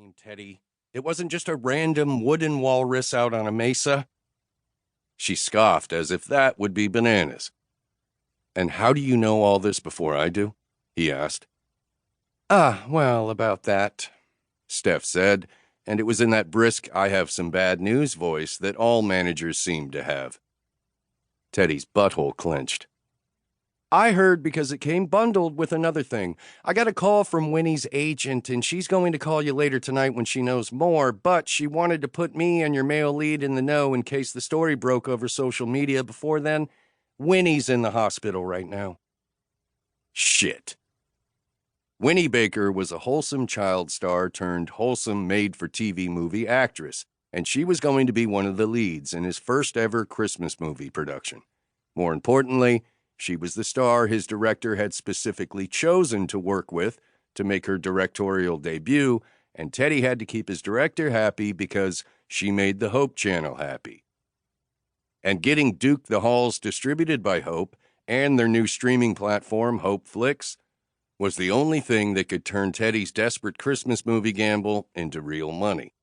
screamed Teddy. "It wasn't just a random wooden walrus out on a mesa." She scoffed as if that would be bananas. "And how do you know all this before I do?" he asked. Well, about that," Steph said, and it was in that brisk "I have some bad news" voice that all managers seem to have. Teddy's butthole clenched. "I heard because it came bundled with another thing. I got a call from Winnie's agent, and she's going to call you later tonight when she knows more, but she wanted to put me and your male lead in the know in case the story broke over social media before then. Winnie's in the hospital right now." Shit. Winnie Baker was a wholesome child star turned wholesome made-for-TV movie actress, and she was going to be one of the leads in his first-ever Christmas movie production. More importantly, she was the star his director had specifically chosen to work with to make her directorial debut, and Teddy had to keep his director happy because she made the Hope Channel happy. And getting Duke the Halls distributed by Hope and their new streaming platform, Hope Flix, was the only thing that could turn Teddy's desperate Christmas movie gamble into real money.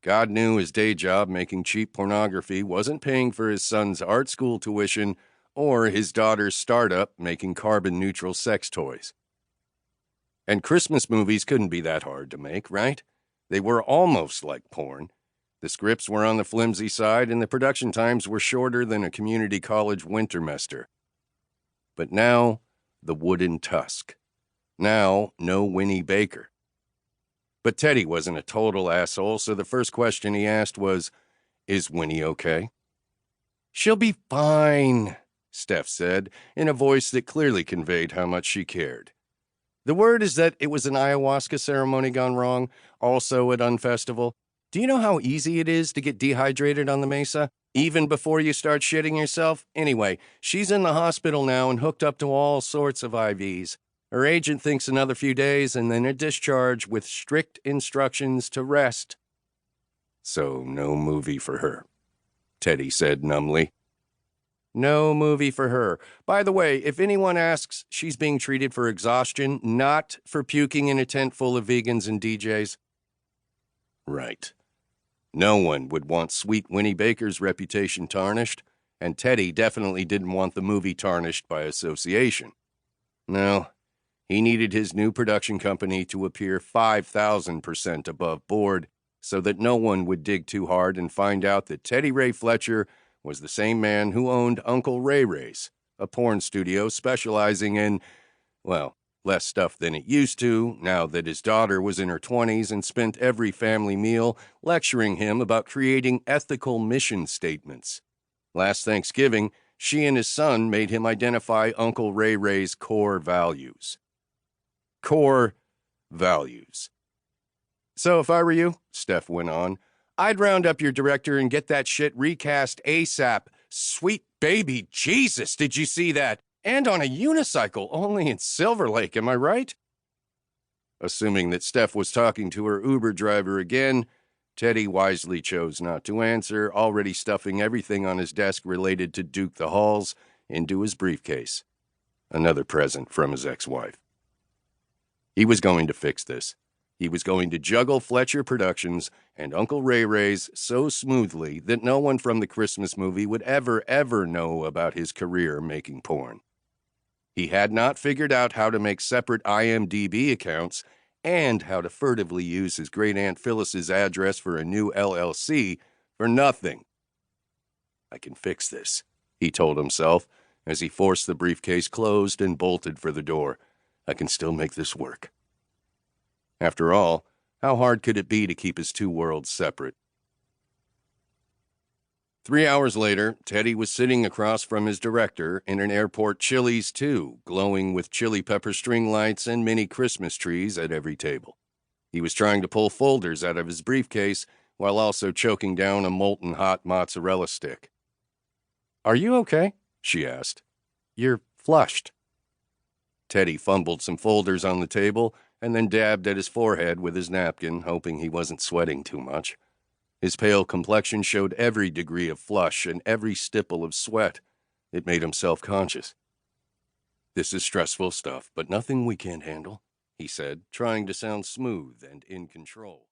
God knew his day job making cheap pornography wasn't paying for his son's art school tuition or his daughter's startup making carbon-neutral sex toys. And Christmas movies couldn't be that hard to make, right? They were almost like porn. The scripts were on the flimsy side, and the production times were shorter than a community college wintermester. But now, the wooden tusk. Now, no Winnie Baker. But Teddy wasn't a total asshole, so the first question he asked was, "Is Winnie okay?" "She'll be fine," Steph said, in a voice that clearly conveyed how much she cared. "The word is that it was an ayahuasca ceremony gone wrong, also at Unfestival. Do you know how easy it is to get dehydrated on the mesa, even before you start shitting yourself? Anyway, she's in the hospital now and hooked up to all sorts of IVs. Her agent thinks another few days and then a discharge with strict instructions to rest." "So no movie for her," Teddy said numbly. "No movie for her. By the way, if anyone asks, she's being treated for exhaustion, not for puking in a tent full of vegans and DJs." Right. No one would want sweet Winnie Baker's reputation tarnished, and Teddy definitely didn't want the movie tarnished by association. No, he needed his new production company to appear 5,000% above board so that no one would dig too hard and find out that Teddy Ray Fletcher was the same man who owned Uncle Ray Ray's, a porn studio specializing in, well, less stuff than it used to, now that his daughter was in her 20s and spent every family meal lecturing him about creating ethical mission statements. Last Thanksgiving, she and his son made him identify Uncle Ray Ray's core values. Core values. "So if I were you," Steph went on, "I'd round up your director and get that shit recast ASAP. Sweet baby Jesus, did you see that? And on a unicycle, only in Silver Lake, am I right?" Assuming that Steph was talking to her Uber driver again, Teddy wisely chose not to answer, already stuffing everything on his desk related to Duke the Halls into his briefcase. Another present from his ex-wife. He was going to fix this. He was going to juggle Fletcher Productions and Uncle Ray Ray's so smoothly that no one from the Christmas movie would ever know about his career making porn. He had not figured out how to make separate IMDb accounts and how to furtively use his great-aunt Phyllis's address for a new LLC for nothing. "I can fix this," he told himself as he forced the briefcase closed and bolted for the door. "I can still make this work." After all, how hard could it be to keep his two worlds separate? 3 hours later, Teddy was sitting across from his director in an airport Chili's too, glowing with chili pepper string lights and mini Christmas trees at every table. He was trying to pull folders out of his briefcase while also choking down a molten hot mozzarella stick. "Are you okay?" she asked. "You're flushed." Teddy fumbled some folders on the table and then dabbed at his forehead with his napkin, hoping he wasn't sweating too much. His pale complexion showed every degree of flush and every stipple of sweat. It made him self-conscious. "This is stressful stuff, but nothing we can't handle," he said, trying to sound smooth and in control.